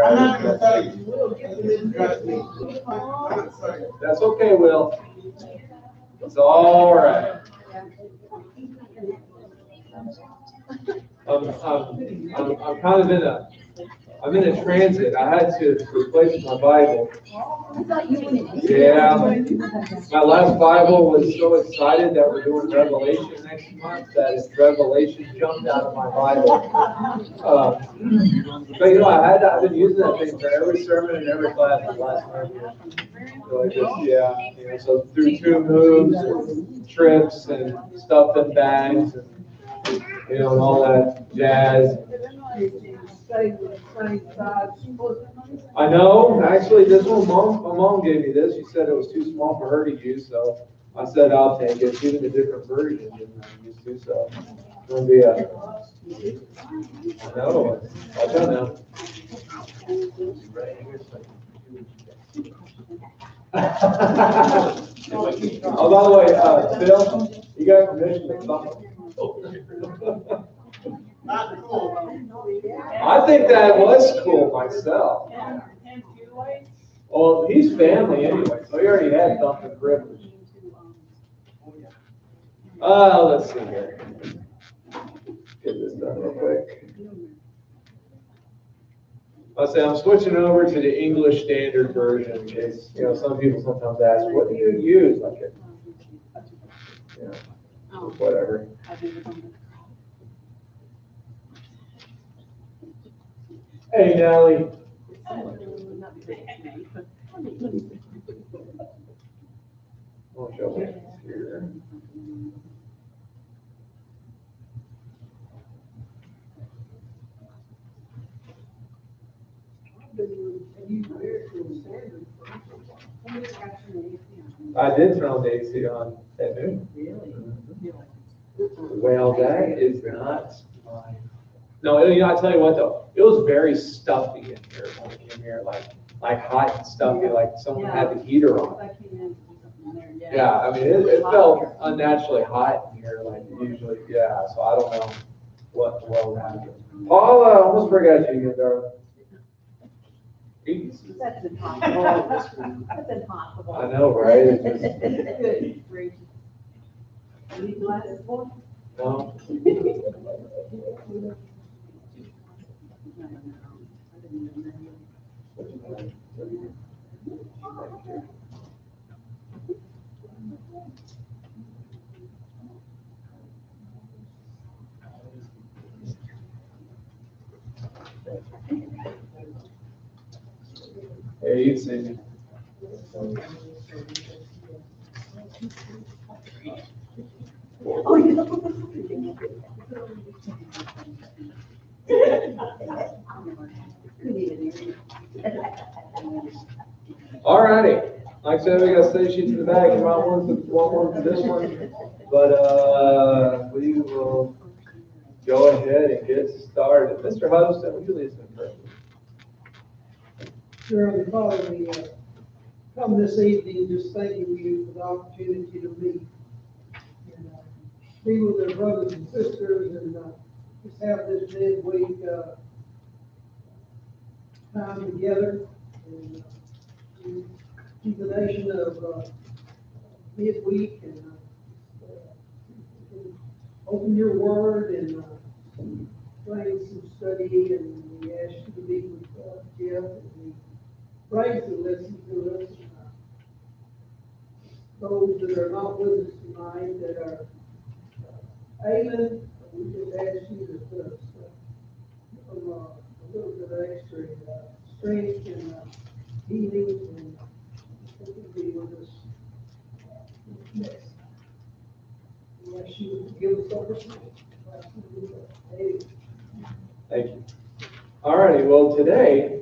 I'm not going to tell you. We'll get to this. Trust me. That's okay, Will. It's all right. I'm kind of I'm in a transit. I had to replace my Bible. Yeah. My last Bible was so excited that we're doing Revelation next month that Revelation jumped out of my Bible. But I've been using that thing for every sermon and every class for the last 9 years. So so through 2 moves and trips and stuff in bags and and all that jazz. I know. Actually, this one, my mom gave me this. She said it was too small for her to use, so I said I'll take it. It's even a different version than I'm used to, so it's going to be I know. I'll tell now. Oh, by the way, Phil, you got permission to come? I think that was cool myself. Well, he's family anyway, so he already had something privilege. Let's see here. Get this done real quick. I'm switching over to the English Standard Version in case, some people sometimes ask, what do you use? Like whatever. Hey, Nellie. I'll show you here. I did turn on the AC on at noon. Well, that is not mine. No, I tell you what though, it was very stuffy in here when we came here, like hot and stuffy, like someone had the heater on. Yeah, I mean it felt unnaturally hot in here, like usually. Yeah, so I don't know what happened. Paula, I almost forgot you again, darling. That's impossible. That's impossible. I know, right? It's just... Any glasses for? No. Hey, you see me. Oh, you know. All righty. Like I said, we got state sheets in the back. You might want one for this one. But we will go ahead and get started. Mr. Huddleston, would you lead us in prayer? Dear Heavenly Father, we come this evening just thanking you for the opportunity to meet and be with our brothers and sisters and just have this midweek time together and culmination of midweek and open your word and bring some study, and we ask you to be with Jeff and we pray to listen to us. Those that are not with us tonight that are ailing, we just ask you to put us a little bit of extra strength and healing, and be with us next. We ask you to give us opportunity. Thank you. All righty. Well, today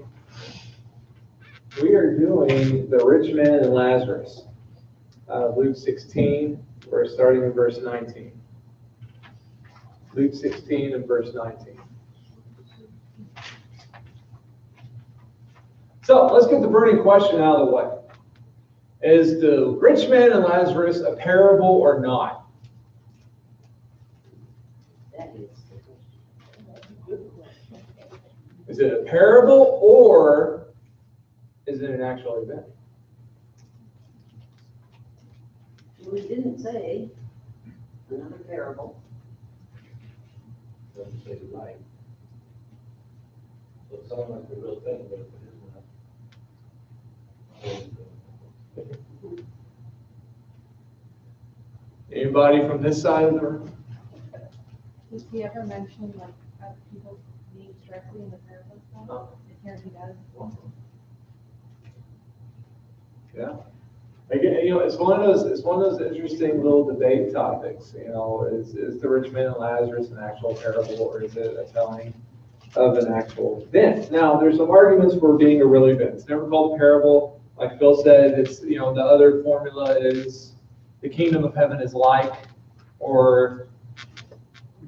we are doing the rich man and Lazarus. Luke 16, we're starting in verse 19. Luke 16 and verse 19. So let's get the burning question out of the way. Is the rich man and Lazarus a parable or not? Is Is it a parable or is it an actual event? Well, he didn't say another parable. Doesn't say light. So it sounds like the real thing, but if it isn't. Anybody from this side of the room? Does he ever mention like other people's names directly in the parable stuff? No. Here he does. Yeah. Again, it's one of those interesting little debate topics. Is the rich man and Lazarus an actual parable, or is it a telling of an actual event? Now, there's some arguments for being a real event. It's never called a parable. Like Phil said, it's the other formula is the kingdom of heaven is like, or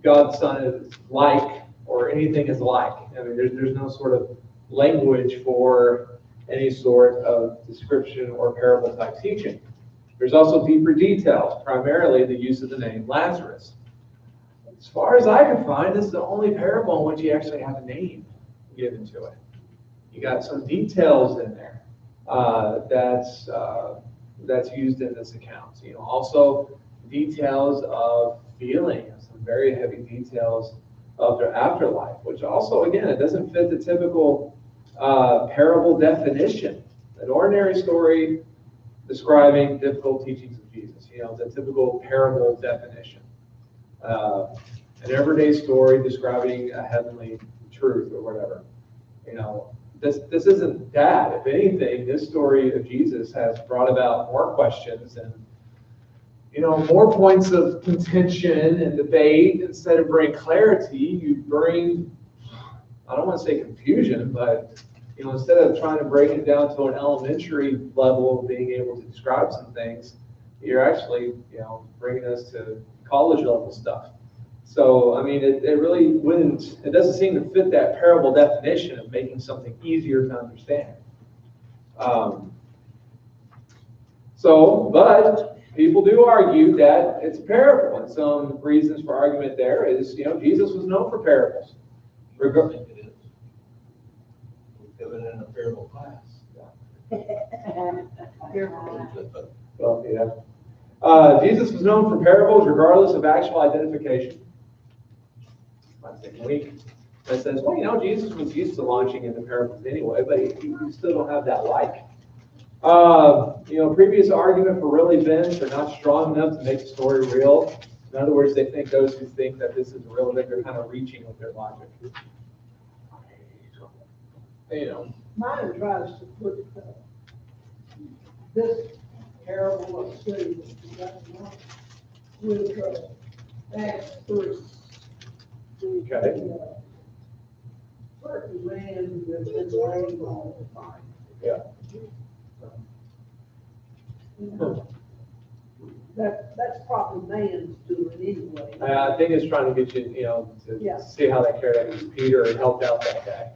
God's Son is like, or anything is like. I mean, there's no sort of language for any sort of description or parable type teaching. There's also deeper details, primarily the use of the name Lazarus. As far as I can find, this is the only parable in which you actually have a name given to it. You got some details in there that's used in this account. Also details of feeling, some very heavy details of their afterlife, which also, again, it doesn't fit the typical parable definition. An ordinary story describing difficult teachings of Jesus, the typical parable definition. An everyday story describing a heavenly truth or whatever. This isn't that. If anything, this story of Jesus has brought about more questions and more points of contention and debate. Instead of bringing clarity, you bring, I don't want to say confusion, but instead of trying to break it down to an elementary level of being able to describe some things, you're actually bringing us to college level stuff. So I mean, it really wouldn't. It doesn't seem to fit that parable definition of making something easier to understand. But people do argue that it's a parable, and some reasons for argument there is, Jesus was known for parables. I think it is. We've given it in a parable class. Well, yeah. Jesus was known for parables regardless of actual identification. Might take a week. That says, well, Jesus was used to launching into parables anyway, but you still don't have that like. Previous argument for real events are not strong enough to make the story real. In other words, they think those who think that this is a real event are kind of reaching with their logic. Mine tries to put this parable of slavery with Acts 3. Okay. Certain man that's been laying all the time. Yeah. That's probably man's doing anyway. I think it's trying to get you, to see how that carried out because Peter helped out that guy.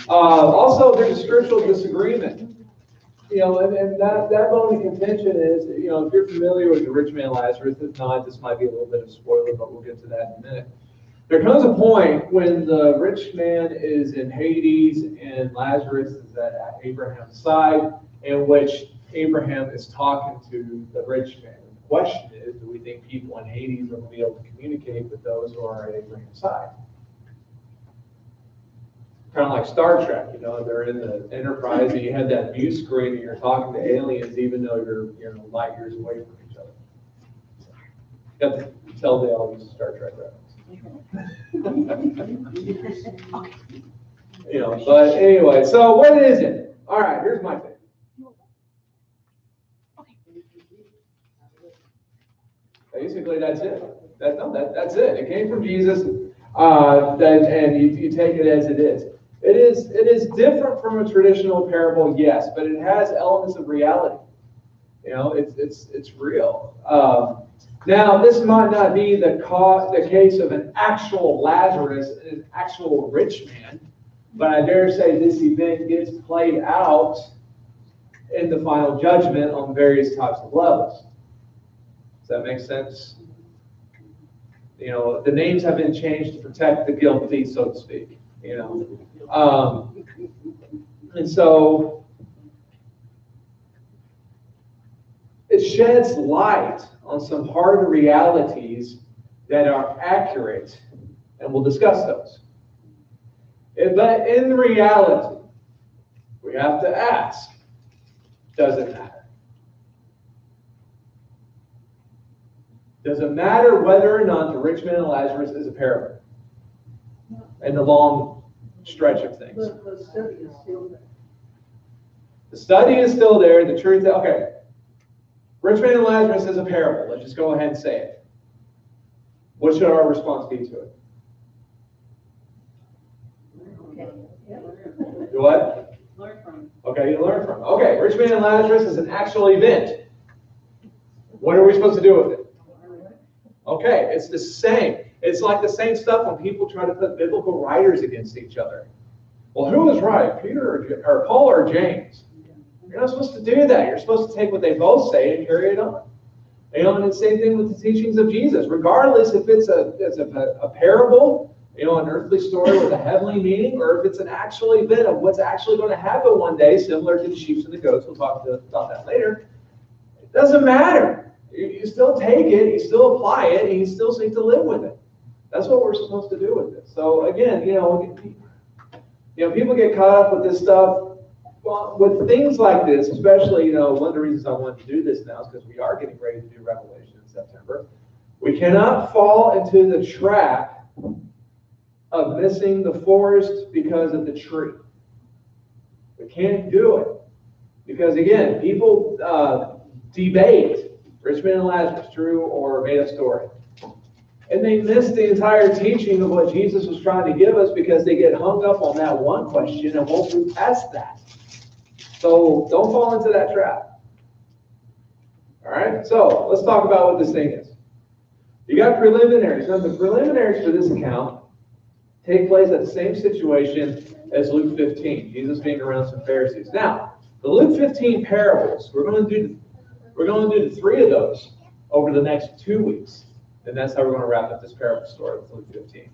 Also, there's a scriptural disagreement. And that bone of contention is, if you're familiar with the rich man Lazarus, if not, this might be a little bit of a spoiler, but we'll get to that in a minute. There comes a point when the rich man is in Hades and Lazarus is at Abraham's side, in which Abraham is talking to the rich man. And the question is, do we think people in Hades are going to be able to communicate with those who are at Abraham's side? Kind of like Star Trek, they're in the Enterprise and you had that view screen and you're talking to aliens even though you're light years away from each other. You have to tell they all use Star Trek reference. But anyway, so what is it? All right, here's my thing. Basically, that's it. That's it. It came from Jesus, and you take it as it is. It is different from a traditional parable, yes, but it has elements of reality. It's real. Now, this might not be the case of an actual Lazarus, an actual rich man, but I dare say this event gets played out in the final judgment on various types of levels. Does that make sense? The names have been changed to protect the guilty, so to speak. you know. And so it sheds light on some hard realities that are accurate, and we'll discuss those. But in reality, we have to ask, does it matter? Does it matter whether or not the rich man and Lazarus is a parable? In the long stretch of things. The study is still there. The study is still there. The truth, okay. Rich man and Lazarus is a parable. Let's just go ahead and say it. What should our response be to it? Do what? Learn from. Okay, you learn from it. Okay, rich man and Lazarus is an actual event. What are we supposed to do with it? Okay, it's the same. It's like the same stuff when people try to put biblical writers against each other. Well, who is right, Peter or Paul or James? You're not supposed to do that. You're supposed to take what they both say and carry it on. You know, and it's the same thing with the teachings of Jesus. Regardless if it's a parable, you know, an earthly story with a heavenly meaning, or if it's an actual event of what's actually going to happen one day, similar to the sheep and the goats. We'll talk about that later. It doesn't matter. You still take it, you still apply it, and you still seek to live with it. That's what we're supposed to do with it. So again, people get caught up with this stuff. Well, with things like this, especially, one of the reasons I want to do this now is because we are getting ready to do Revelation in September. We cannot fall into the trap of missing the forest because of the tree. We can't do it. Because again, people debate rich man and Lazarus, true or made up story. And they miss the entire teaching of what Jesus was trying to give us because they get hung up on that one question and won't move past that. So don't fall into that trap. All right, so let's talk about what this thing is. You got preliminaries. Now, the preliminaries for this account take place at the same situation as Luke 15, Jesus being around some Pharisees. Now, the Luke 15 parables, we're going to do the 3 of those over the next 2 weeks. And that's how we're going to wrap up this parable story with Luke 15.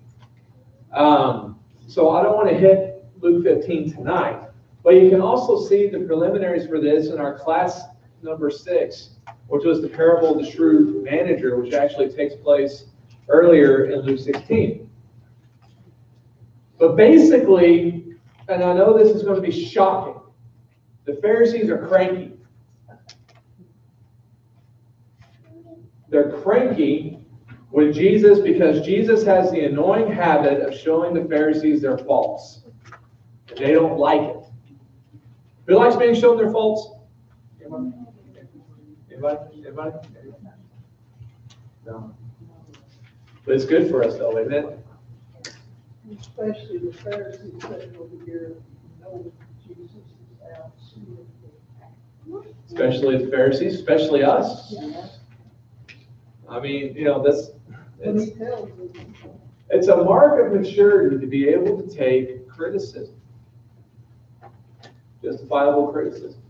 So I don't want to hit Luke 15 tonight, but you can also see the preliminaries for this in our class number 6, which was the parable of the shrewd manager, which actually takes place earlier in Luke 16. But basically, and I know this is going to be shocking, the Pharisees are cranky. They're cranky with Jesus because Jesus has the annoying habit of showing the Pharisees their faults. And they don't like it. Who likes being shown their faults? Anybody? No. But it's good for us though, isn't it? Especially the Pharisees sitting over here know Jesus is out seeing. Especially the Pharisees, especially us. Yeah. I mean, When he tells them. it's a mark of maturity to be able to take criticism. Justifiable criticism.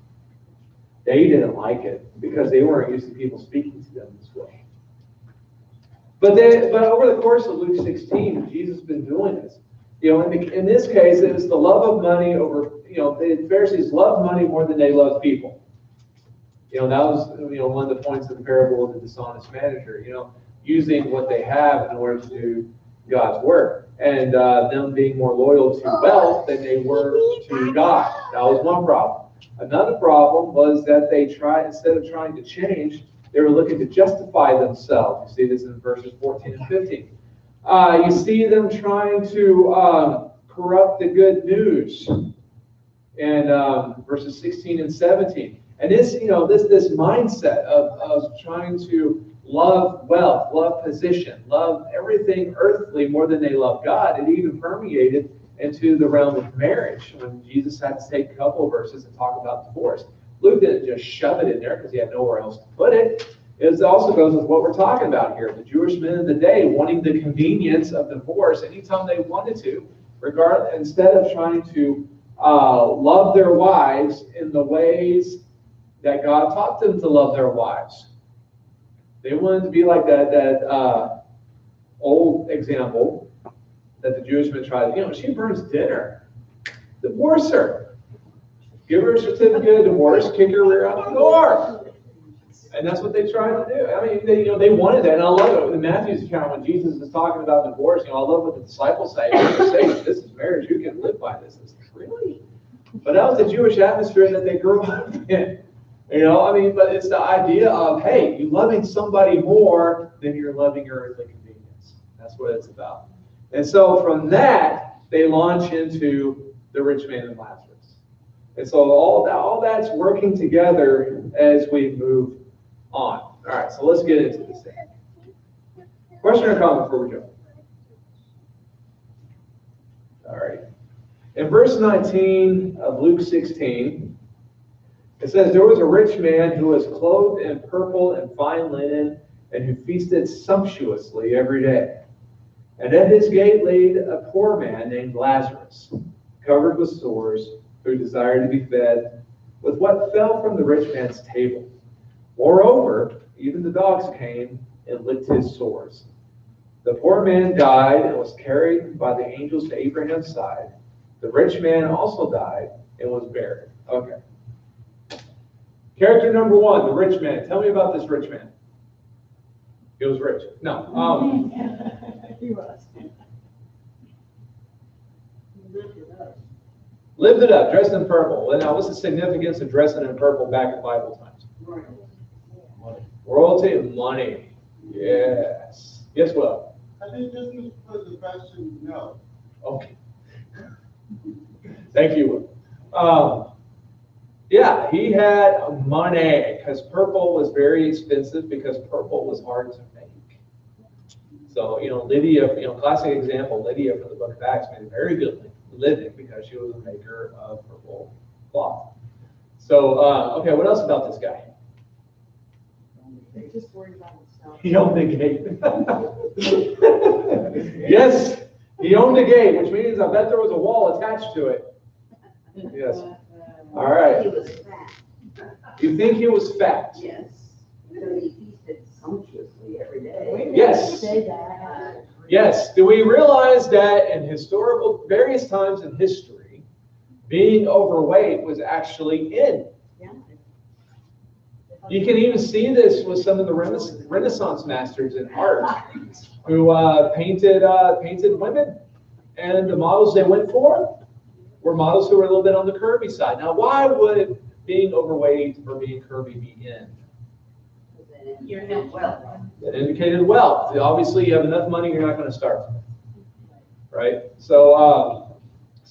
They didn't like it because they weren't used to people speaking to them this way. But over the course of Luke 16, Jesus has been doing this. In this case, it was the love of money over, the Pharisees loved money more than they loved people. That was, one of the points of the parable of the dishonest manager, using what they have in order to do God's work. And them being more loyal to wealth than they were to God. That was one problem. Another problem was that instead of trying to change, they were looking to justify themselves. You see this in verses 14 and 15. You see them trying to corrupt the good news in verses 16 and 17. And this mindset of trying to love wealth, love position, love everything earthly more than they love God, it even permeated into the realm of marriage when Jesus had to take a couple of verses and talk about divorce. Luke didn't just shove it in there because he had nowhere else to put it. It also goes with what we're talking about here. The Jewish men of the day wanting the convenience of divorce anytime they wanted to, instead of trying to love their wives in the ways that God taught them to love their wives. They wanted to be like that old example that the Jewish men tried, she burns dinner. Divorce her. Give her a certificate of divorce, kick her rear out the door. And that's what they tried to do. I mean, they wanted that. And I love it. In Matthew's account, when Jesus is talking about divorce, I love what the disciples say. They say, this is marriage. You can live by this. It's really? But that was the Jewish atmosphere that they grew up in. But it's the idea of, hey, you loving somebody more than you're loving your earthly convenience. That's what it's about. And so from that, they launch into the rich man and Lazarus. And so all that's working together as we move on. All right, so let's get into this thing. Question or comment before we go? All right. In verse 19 of Luke 16, it says, there was a rich man who was clothed in purple and fine linen, and who feasted sumptuously every day. And at his gate laid a poor man named Lazarus, covered with sores, who desired to be fed with what fell from the rich man's table. Moreover, even the dogs came and licked his sores. The poor man died and was carried by the angels to Abraham's side. The rich man also died and was buried. Okay. Character number one, the rich man. Tell me about this rich man. He was rich. No. He was. Lived it up, dressed in purple. Well, now, what's the significance of dressing in purple back in Bible times? Money. Royalty and money. Yes. Yes, well. I think this is for the question, no. Okay. Thank you. Yeah, he had money because purple was very expensive because purple was hard to make. So, Lydia, classic example, Lydia from the book of Acts made a very good living because she was a maker of purple cloth. So, okay, what else about this guy? They're just worried about himself. He owned the gate. Yes, he owned the gate, which means I bet there was a wall attached to it. Yes. All right. He was fat. You think he was fat? Yes. So he feasted sumptuously every day. Yes. Say that. Yes. Do we realize that in various times in history, being overweight was actually in? Yeah. You can even see this with some of the Renaissance masters in art who painted women, and the models they went for were models who were a little bit on the curvy side. Now, why would being overweight or being curvy be in? Your health wealth. That indicated wealth. Obviously, you have enough money, you're not going to starve, right? So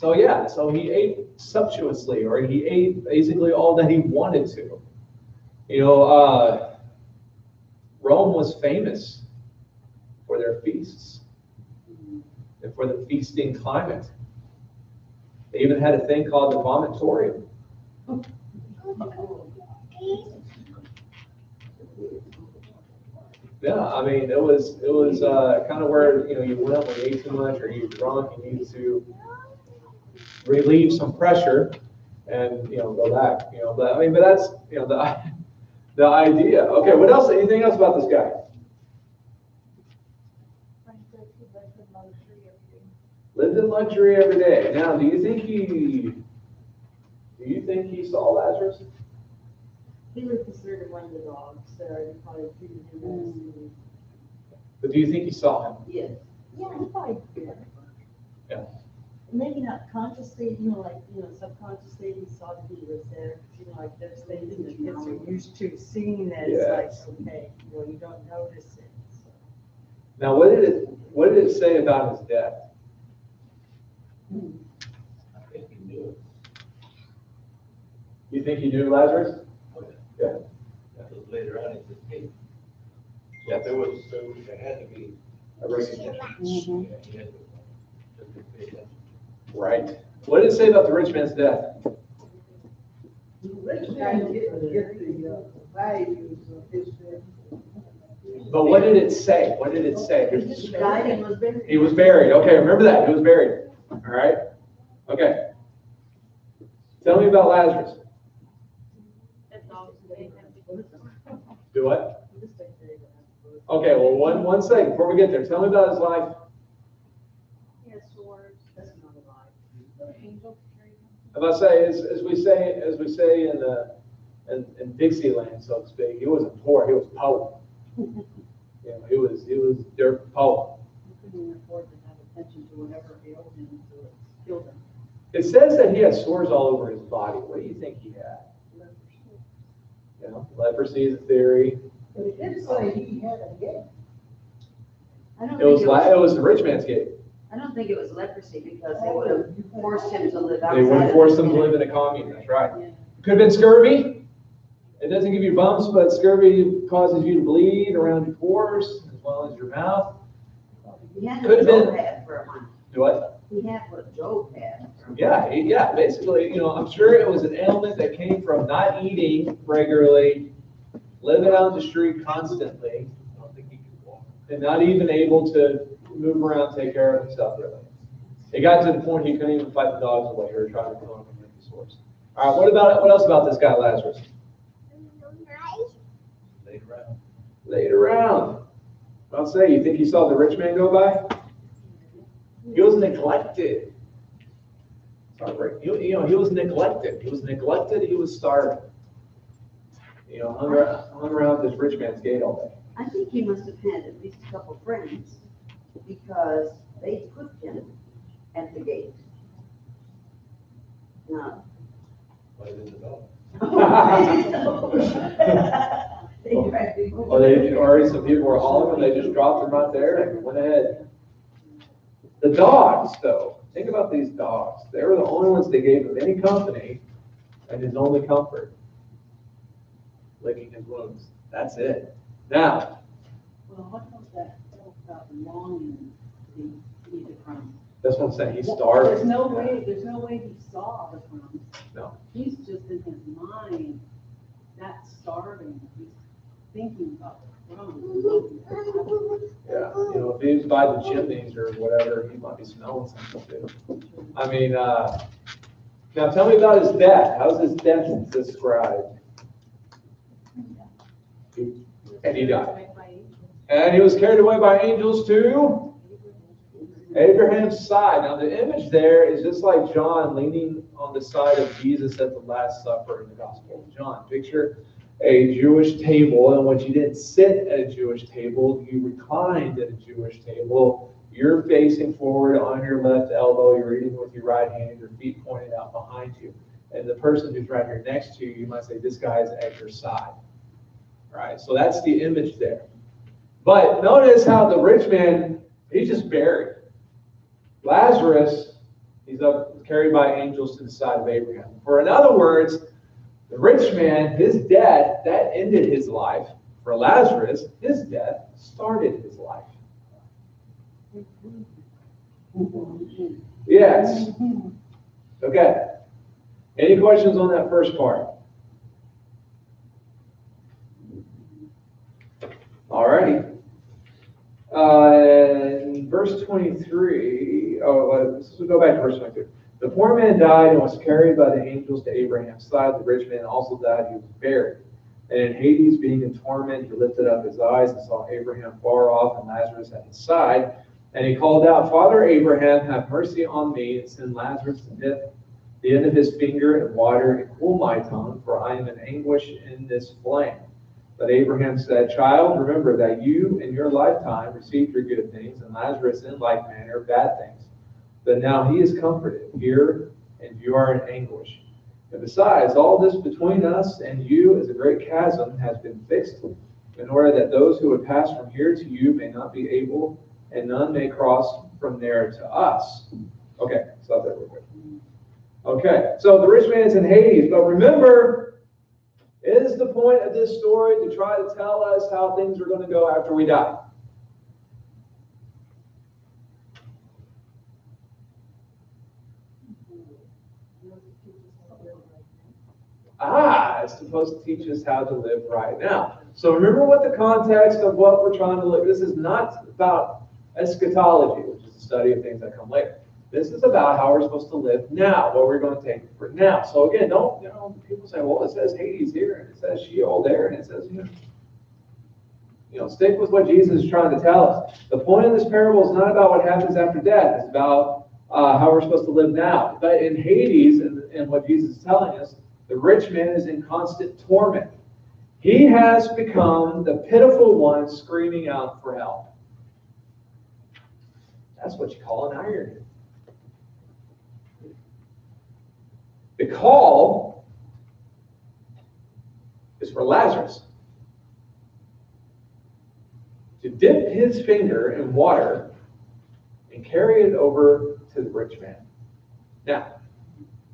he ate sumptuously, or he ate basically all that he wanted to. Rome was famous for their feasts and for the feasting climate. They even had a thing called the vomitorium. Yeah, I mean, it was kind of where you went up when you ate too much or you were drunk. You needed to relieve some pressure and go back. But that's the idea. Okay, what else? Anything else about this guy? Lived in luxury every day. Now, do you think he saw Lazarus? He was considered one of the dogs, so he probably treated him But do you think he saw him? Yes. Yeah, he probably did. Yeah. Maybe not consciously, subconsciously he saw that he was there. Like those things that kids are used to seeing that it's like, okay, you don't notice it. So. Now, what did it say about his death? I think he knew it. You think he knew Lazarus? Yeah. That was later on in his case. Yeah. There had to be A recognition. Mm-hmm. Yeah, he had to just to pay attention. Right. What did it say about the rich man's death? Rich man get the values of his death. But what did it say? What did it say? He died and was buried. He was buried. Okay, remember that. He was buried. All right. Okay. Tell me about Lazarus. Do what? Okay, well, one second before we get there. Tell me about his life. He has Angels carry him. I'm about to say, as we say in Dixieland, so to speak, he wasn't poor, he was poor. He was dirt poor. He couldn't even afford to have attention to whatever ailed him, so it killed him. It says that he had sores all over his body. What do you think he had? Leprosy is a theory. But it did say he had a gate. I don't It was think it was the rich man's gate. I don't think it was leprosy because they would have forced him to live outside. They would have of forced the him to city. live in a commune. That's right. Yeah. Could have been scurvy. It doesn't give you bumps, but scurvy causes you to bleed around your pores as well as your mouth. He had Could have what Job been. had for a month. Do what? He had what Job had. Yeah. Basically, I'm sure it was an ailment that came from not eating regularly, living out in the street constantly, I don't think he could walk. and not even able to move around, take care of himself really. It got to the point he couldn't even fight the dogs away or try to kill him with the swords. All right, what else about this guy Lazarus? Laid around. Laid around. I'll say, you think he saw the rich man go by? He was neglected. Sorry, he was neglected. He was neglected. He was starving. Hung around this rich man's gate all day. I think he must have had at least a couple friends because they put him at the gate. Now, Why didn't it know? Or some people were hauling him, they just dropped him right there and went ahead. The dogs, though, think about these dogs. They were the only ones that gave him any company and his only comfort. Licking his wounds. That's it. Now, well, what about the longing to eat the crumbs? that's what I'm saying. He's starving. There's no way he saw the crumbs. No. He's just in his mind, that starving, he's thinking about the crumbs. Yeah. If he was by the chimneys or whatever, he might be smelling something too. I mean, now tell me about his death. How's his death described? And he died. And he was carried away by angels to Abraham's side. Now the image there is just like John leaning on the side of Jesus at the Last Supper in the Gospel of John. Picture a Jewish table in which you didn't sit at a Jewish table, you reclined at a Jewish table. You're facing forward on your left elbow, you're eating with your right hand, your feet pointed out behind you. And the person who's right here next to you, you might say, this guy's at your side. Right? So that's the image there. But notice how the rich man, he's just buried. Lazarus, he's up carried by angels to the side of Abraham. For in other words, the rich man, his death, that ended his life. For Lazarus, his death started his life. Yes. Okay. Any questions on that first part? Alrighty. In verse 23, let's go back to verse 23. The poor man died and was carried by the angels to Abraham's side. The rich man also died, he was buried. And in Hades, being in torment, he lifted up his eyes and saw Abraham far off and Lazarus at his side. And he called out, Father Abraham, have mercy on me, and send Lazarus to dip the end of his finger in water and cool my tongue, for I am in anguish in this flame. But Abraham said, Child, remember that you in your lifetime received your good things, and Lazarus in like manner bad things. But now he is comforted here, and you are in anguish. And besides, all this between us and you is a great chasm has been fixed, in order that those who would pass from here to you may not be able, and none may cross from there to us. Okay, stop there real quick. Okay, so the rich man's in Hades, but remember, is the point of this story to try to tell us how things are going to go after we die? It's supposed to teach us how to live right now. So remember what the context of what we're trying to look. This is not about eschatology, which is the study of things that come later. This is about how we're supposed to live now, what we're going to take for now. So again, don't, people say, well, it says Hades here, and it says Sheol there, and it says, stick with what Jesus is trying to tell us. The point of this parable is not about what happens after death. It's about how we're supposed to live now. But in Hades, and what Jesus is telling us, the rich man is in constant torment. He has become the pitiful one screaming out for help. That's what you call an irony. The call is for Lazarus to dip his finger in water and carry it over to the rich man. Now,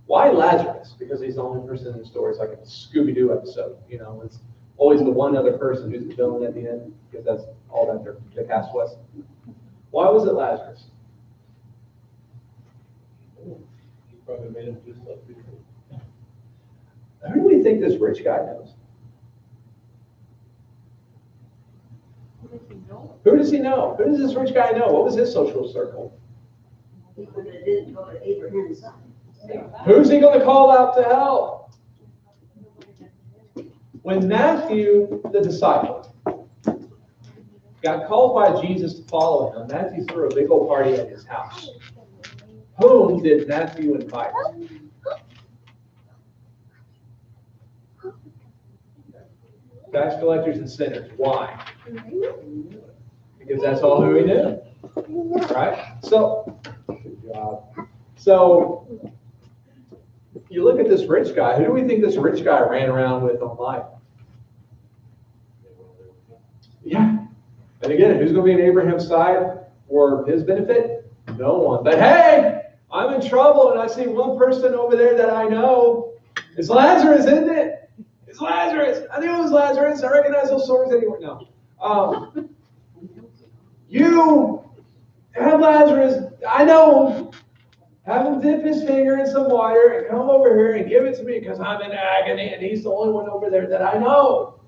why Lazarus? Because he's the only person in the story. It's like a Scooby-Doo episode. You know, it's always the one other person who's the villain at the end, because that's all that the cast was. Why was it Lazarus? He probably made him do something. Who do we think this rich guy knows? Who does he know? Who does this rich guy know? What was his social circle? People that didn't go to Abraham's side. Who's he going to call out to help? When Matthew, the disciple, got called by Jesus to follow him, Matthew threw a big old party at his house. Whom did Matthew invite? Tax collectors and sinners. Why? Because that's all who he knew. Right? So, good job. So, you look at this rich guy. Who do we think this rich guy ran around with on life? Yeah. And again, who's going to be on Abraham's side for his benefit? No one. But hey, I'm in trouble and I see one person over there that I know. It's Lazarus, isn't it? It's Lazarus. I knew it was Lazarus. I recognize those swords anywhere. No. You have Lazarus. I know him. Have him dip his finger in some water and come over here and give it to me because I'm in agony and he's the only one over there that I know.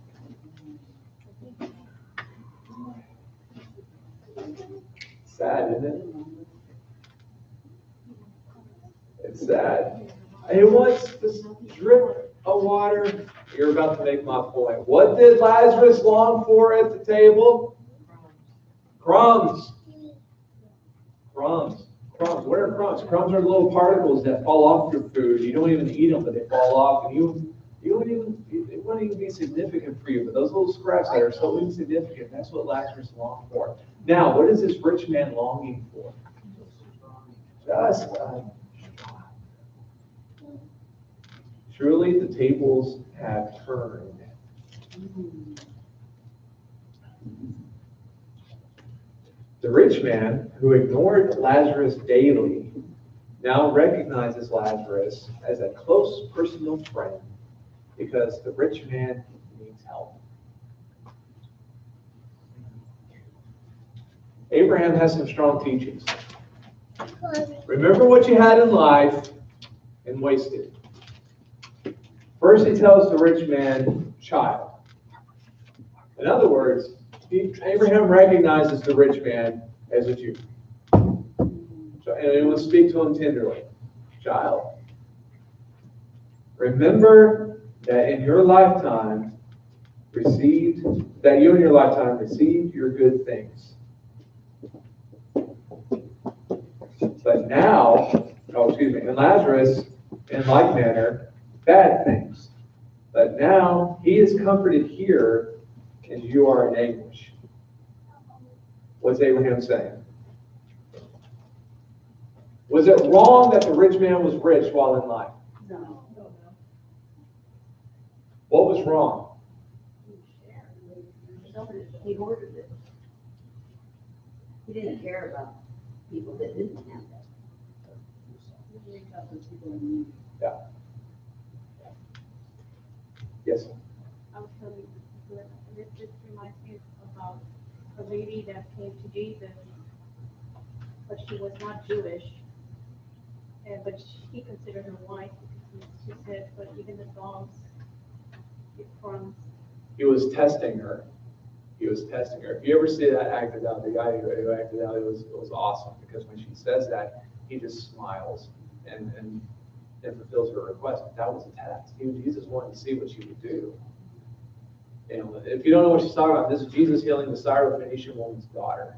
Sad, isn't it? It's sad. He wants this drip of water. You're about to make my point. What did Lazarus long for at the table? Crumbs. Crumbs. Crumbs. What are crumbs? Crumbs are little particles that fall off your food. You don't even eat them, but they fall off, and it wouldn't even be significant for you. But those little scraps that are so insignificant, that's what Lazarus longed for. Now, what is this rich man longing for? Just truly, the tables have turned. The rich man, who ignored Lazarus daily, now recognizes Lazarus as a close personal friend because the rich man needs help. Abraham has some strong teachings. Remember what you had in life and waste it. First, he tells the rich man, child. In other words, Abraham recognizes the rich man as a Jew. And he will speak to him tenderly. Child, remember that you in your lifetime received your good things. But now, and Lazarus, in like manner, bad things. But now he is comforted here, and you are in anguish. What's Abraham saying? Was it wrong that the rich man was rich while in life? No. What was wrong? He hoarded it. He didn't care about people that didn't have that. Yeah. Yes. I was telling you, this just reminds me about a lady that came to Jesus, but she was not Jewish, but he considered her wife because she said, but even the dogs eat crumbs. He was testing her. If you ever see that acted out, the guy who acted out, it was awesome because when she says that, he just smiles and fulfills her request. That was a test. Jesus wanted to see what she would do. You know, if you don't know what she's talking about, this is Jesus healing the Syrophoenician woman's daughter.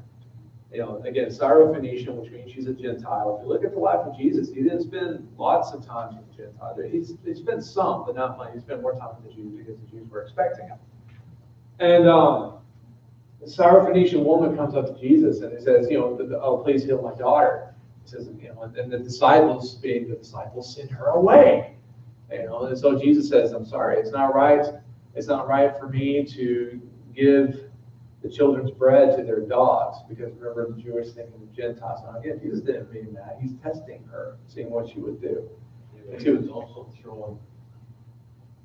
Again, Syrophoenician, which means she's a Gentile. If you look at the life of Jesus, he didn't spend lots of time with the Gentiles. He spent some, but not much. He spent more time with the Jews because the Jews were expecting him. And the Syrophoenician woman comes up to Jesus and he says, oh, please heal my daughter. He says, and the disciples, being the disciples, send her away. And so Jesus says, I'm sorry, it's not right. It's not right for me to give the children's bread to their dogs, because remember the Jewish thing of the Gentiles. Now again, Jesus didn't mean that. He's testing her, seeing what she would do. He was also throwing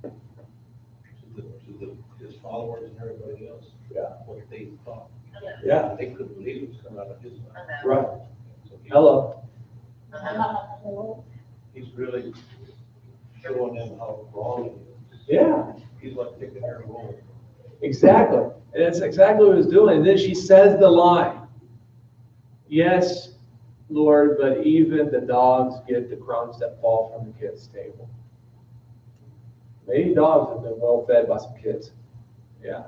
to his followers and everybody else what they thought. Yeah. They couldn't believe it was coming out of his mouth. Right. So Hello. he's really showing them how wrong it is. Yeah. He's like taking their role. Exactly. And that's exactly what he's doing. And then she says the line, yes, Lord, but even the dogs get the crumbs that fall from the kids' table. Many dogs have been well fed by some kids. Yeah.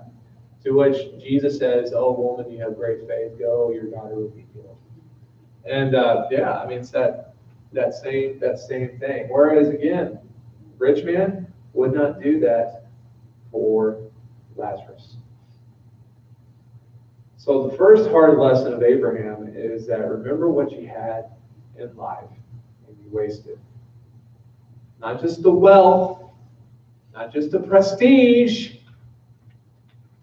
To which Jesus says, oh, woman, you have great faith. Go, your daughter will be healed. And it's that same thing. Whereas again, rich man would not do that for Lazarus. So the first hard lesson of Abraham is that remember what you had in life and you wasted. Not just the wealth, not just the prestige,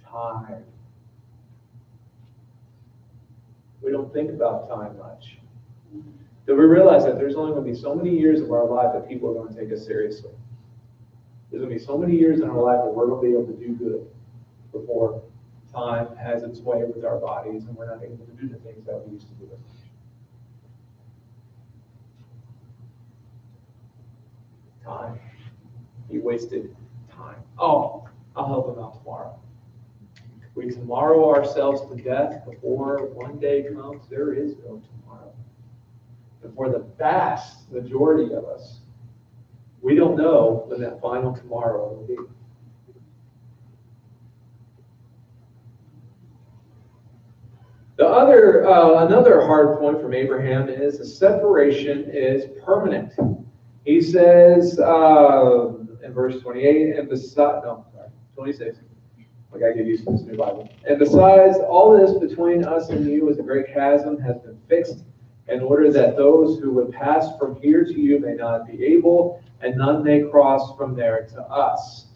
time. We don't think about time much. Do we realize that there's only going to be so many years of our life that people are going to take us seriously? There's going to be so many years in our life that we're going to be able to do good before time has its way with our bodies and we're not able to do the things that we used to do. Time. You wasted time. Oh, I'll help him out tomorrow. We tomorrow ourselves to death before one day comes. There is no tomorrow. And for the vast majority of us, we don't know when that final tomorrow will be. Another hard point from Abraham is the separation is permanent. He says in verse 28, 26. I gotta get used to this new Bible. And besides, all this between us and you is a great chasm has been fixed, in order that those who would pass from here to you may not be able, and none may cross from there to us.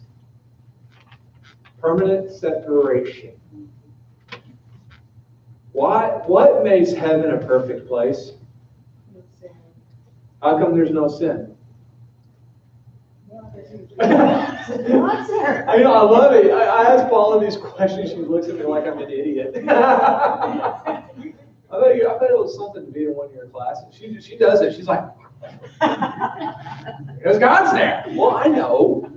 Permanent separation. What makes heaven a perfect place? How come there's no sin? I love it. I ask Paula these questions. She looks at me like I'm an idiot. I bet it was something to be in one of your classes. She does it. She's like, because God's there. Well, I know.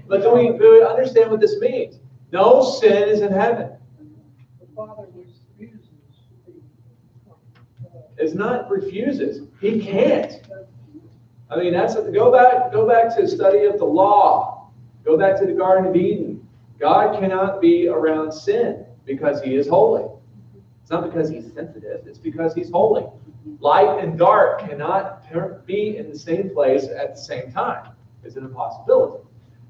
But do we understand what this means? No sin is in heaven. The Father refuses to be. It's not refuses. He can't. I mean, go back to study of the law. Go back to the Garden of Eden. God cannot be around sin because he is holy. It's not because he's sensitive. It's because he's holy. Light and dark cannot be in the same place at the same time. It's an impossibility.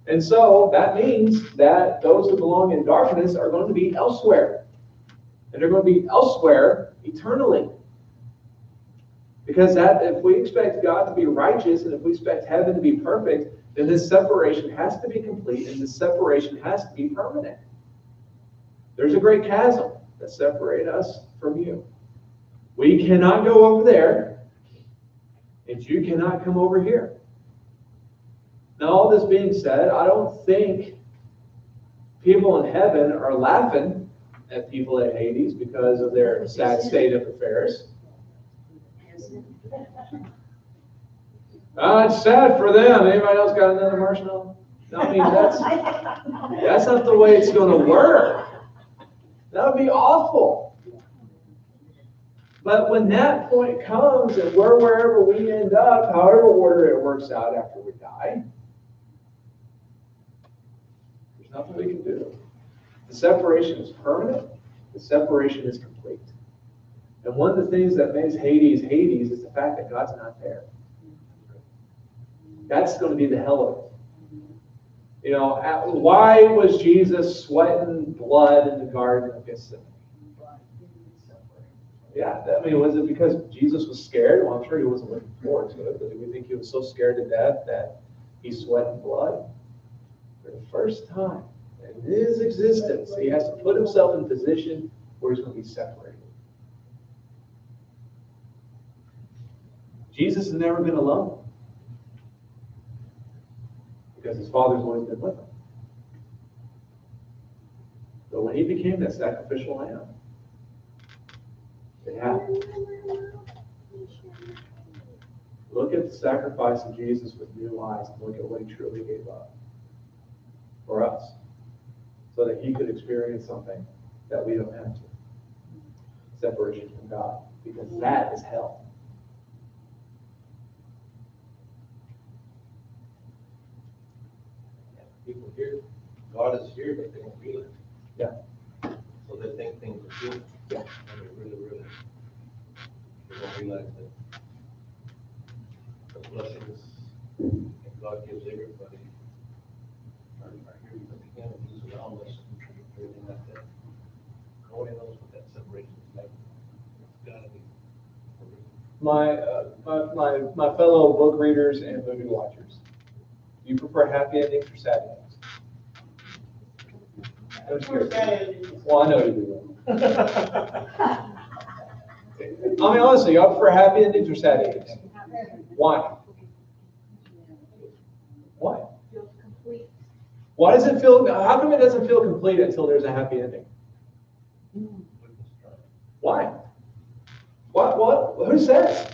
And so that means that those who belong in darkness are going to be elsewhere. And they're going to be elsewhere eternally. Because if we expect God to be righteous and if we expect heaven to be perfect, then this separation has to be complete and this separation has to be permanent. There's a great chasm that separates us from you. We cannot go over there, and you cannot come over here. Now, all this being said, I don't think people in heaven are laughing at people at Hades because of their sad state of affairs. It's sad for them. Anybody else got another marshmallow? No, I mean, that's not the way it's going to work. That would be awful. But when that point comes and we're wherever we end up, however order it works out after we die, there's nothing we can do. The separation is permanent. The separation is complete. And one of the things that makes Hades Hades is the fact that God's not there. That's going to be the hell of it. You know, why was Jesus sweating blood in the Garden of Gethsemane? Yeah, I mean, was it because Jesus was scared? Well, I'm sure he wasn't looking forward to it, but do we think he was so scared to death that he sweated blood? For the first time in his existence, he has to put himself in a position where he's going to be separated. Jesus has never been alone because his Father's always been with him. But when he became that sacrificial lamb, it happened. Look at the sacrifice of Jesus with new eyes and look at what he truly gave up for us so that he could experience something that we don't have to. Separation from God. Because that is hell. People here, God is here, but they don't feel it. Yeah. So they think things are good. Yeah. And they really, they don't realize that the blessings that God gives everybody are here because He can, and He's around us, everything like that. Nobody knows what that separation is like. It's gotta be. My fellow book readers and movie watchers, do you prefer happy endings or sad endings? I'm curious. Well, I know you do. I mean, honestly, y'all prefer happy endings or sad endings? Why? Why? Feels complete. Why does it feel? How come it doesn't feel complete until there's a happy ending? Why? What? Who says?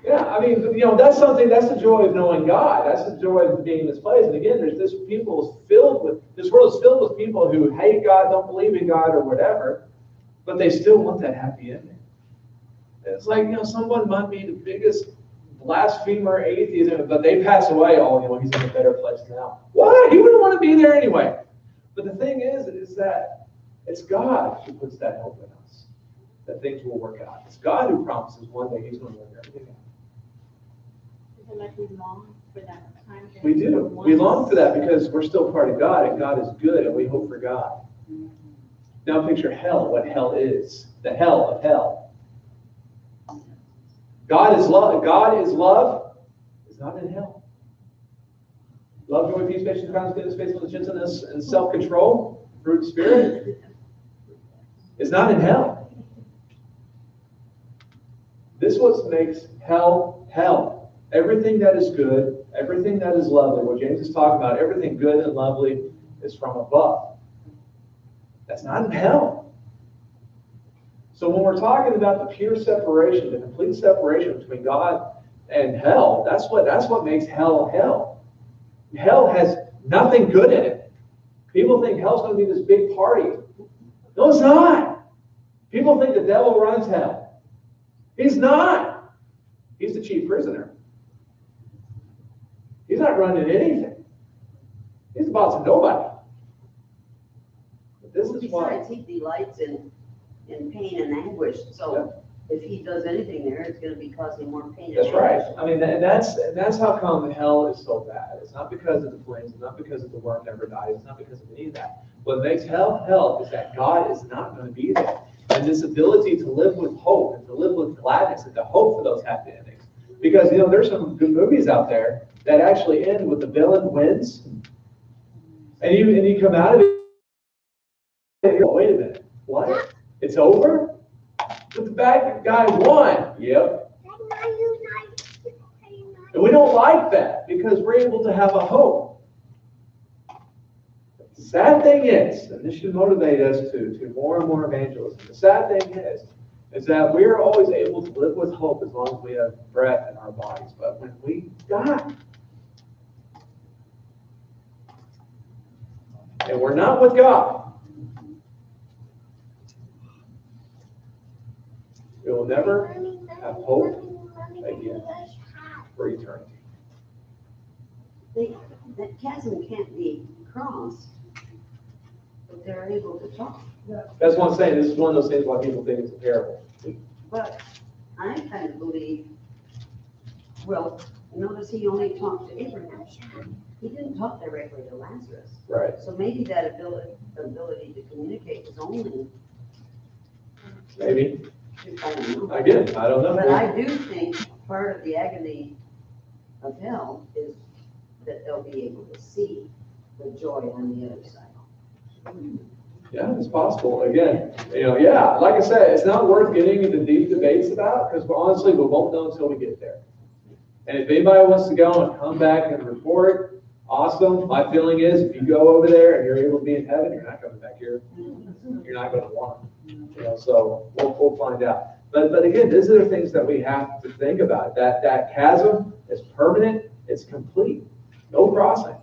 Yeah, I mean, you know, that's the joy of knowing God. That's the joy of being in this place. And again, this world is filled with people who hate God, don't believe in God or whatever, but they still want that happy ending. It's like, you know, someone might be the biggest blasphemer, atheist, but they pass away. Oh, you know, he's in a better place now. What? He wouldn't want to be there anyway. But the thing is that it's God who puts that hope in us, that things will work out. It's God who promises one day He's going to work everything out. Is it like we long for that time? We do. We long for that because we're still part of God, and God is good, and we hope for God. Now picture hell, what hell is. The hell of hell. God is love. God is love. It's not in hell. Love, joy, peace, patience, kindness, goodness, faithfulness, gentleness, and self-control, fruit of the Spirit, is not in hell. This is what makes hell hell. Everything that is good, everything that is lovely, what James is talking about, everything good and lovely is from above. That's not in hell. So when we're talking about the pure separation, the complete separation between God and hell, that's what makes hell hell. Hell has nothing good in it. People think hell's going to be this big party. No, it's not. People think the devil runs hell. He's not. He's the chief prisoner. He's not running anything. He's the boss of nobody. But this is why. Besides, he delights in pain and anguish. So if he does anything there, it's going to be causing more pain. That's and right. anguish. I mean, and that's how come hell is so bad. It's not because of the flames. It's not because of the worm never dies. It's not because of any of that. What makes hell hell is that God is not going to be there. And this ability to live with hope and to live with gladness and to hope for those happy endings. Because, you know, there's some good movies out there that actually end with the villain wins. And you come out of it and you're, wait a minute, what? It's over? But the bad guy won. Yep. And we don't like that because we're able to have a hope. The sad thing is, and this should motivate us to more and more evangelism, the sad thing is that we're always able to live with hope as long as we have breath in our bodies. But when we die, and we're not with God, we will never have hope again for eternity. That chasm can't be crossed but they're able to talk. That's what I'm saying, this is one of those things why people think it's a parable. But I kind of believe, well, notice he only talked to Abraham. He didn't talk directly to Lazarus. Right. So maybe that ability to communicate was only, Maybe, I don't know. again, I don't know. But I do think part of the agony of hell is that they'll be able to see the joy on the other side. Yeah, it's possible. Again, yeah, like I said, it's not worth getting into deep debates about, because honestly, we won't know until we get there. And if anybody wants to go and come back and report, awesome. My feeling is if you go over there and you're able to be in heaven, you're not coming back here. You're not going to want it. So we'll find out. But again, these are the things that we have to think about. That chasm is permanent. It's complete. No crossing.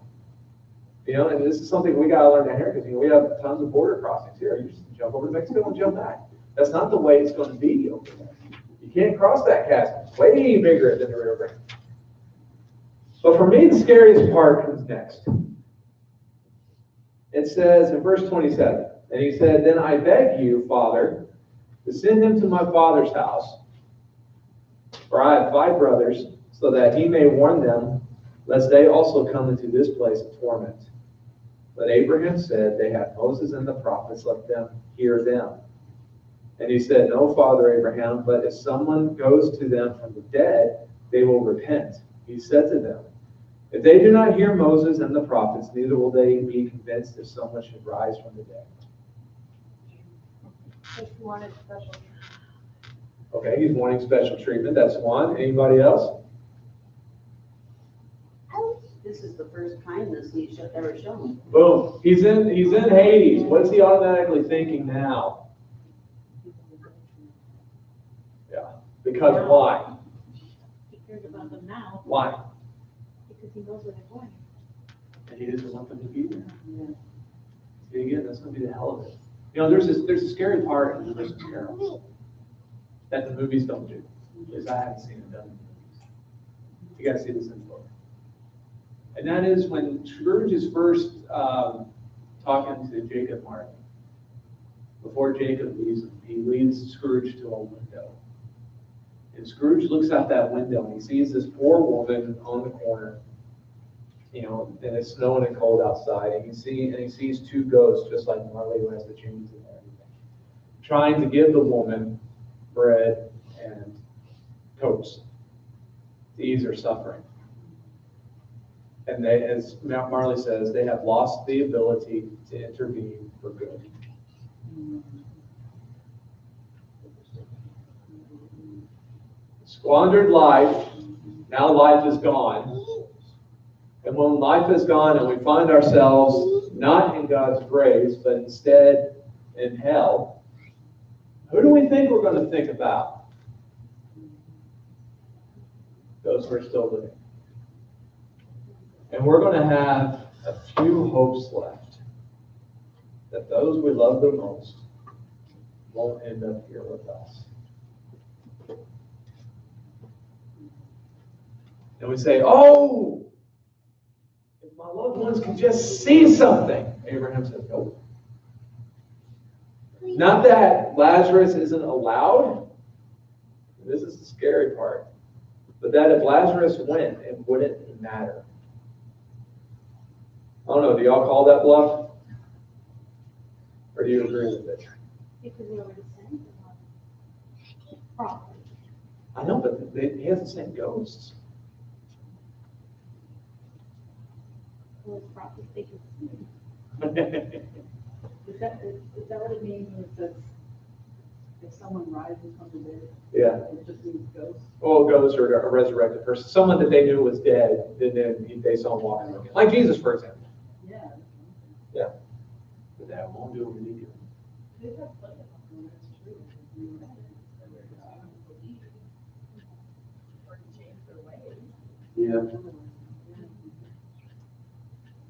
And this is something we got to learn down here, because we have tons of border crossings here. You just jump over to Mexico and jump back. That's not the way it's going to be over there. You can't cross that chasm. It's way bigger than the Rio Grande. But for me, the scariest part comes next. It says in verse 27, and he said, "Then I beg you, Father, to send him to my father's house, for I have 5 brothers, so that he may warn them, lest they also come into this place of torment." But Abraham said, "They have Moses and the prophets, let them hear them." And he said, "No, Father Abraham, but if someone goes to them from the dead, they will repent." He said to them, "If they do not hear Moses and the prophets, neither will they be convinced if someone should rise from the dead." If you wanted special. Okay, he's wanting special treatment. That's one. Anybody else? This is the first kindness he's ever shown. Boom. He's in Hades. What's he automatically thinking now? Yeah. Because why? He cares about them now Why? because he knows where they're going. And he doesn't want them to be there. See, again, that's going to be the hell of it. There's a scary part in the Christmas Carol that the movies don't do, because I haven't seen it done in the movies. You got to see this in the book. And that is when Scrooge is first talking to Jacob and Martha. Before Jacob leaves him, he leads Scrooge to a window. And Scrooge looks out that window and he sees this poor woman on the corner, and it's snowing and cold outside, and he sees 2 ghosts, just like Marley, who has the chains and everything, trying to give the woman bread and coats to ease her suffering. And they, as Marley says, they have lost the ability to intervene for good. Squandered life, now life is gone. And when life is gone and we find ourselves not in God's grace, but instead in hell, who do we think we're going to think about? Those who are still living. And we're going to have a few hopes left that those we love the most won't end up here with us. And we say, "Oh, if my loved ones could just see something." Abraham says, "Nope." Not that Lazarus isn't allowed. This is the scary part. But that if Lazarus went, it wouldn't matter. I don't know, do y'all call that bluff? Or do you agree with it? Because he already sent them on. Probably. I know, but he hasn't sent ghosts. Well, it's probably they can see. Is that what it means when it says, if someone rises from the dead? Yeah. It just means ghosts? Well, ghosts or a resurrected person. Someone that they knew was dead, and then they saw him walking again. Like Jesus, for example. Yeah. Yeah. But that won't do what we need to. They've had plenty of them, that's true. Or to change their ways. Yeah.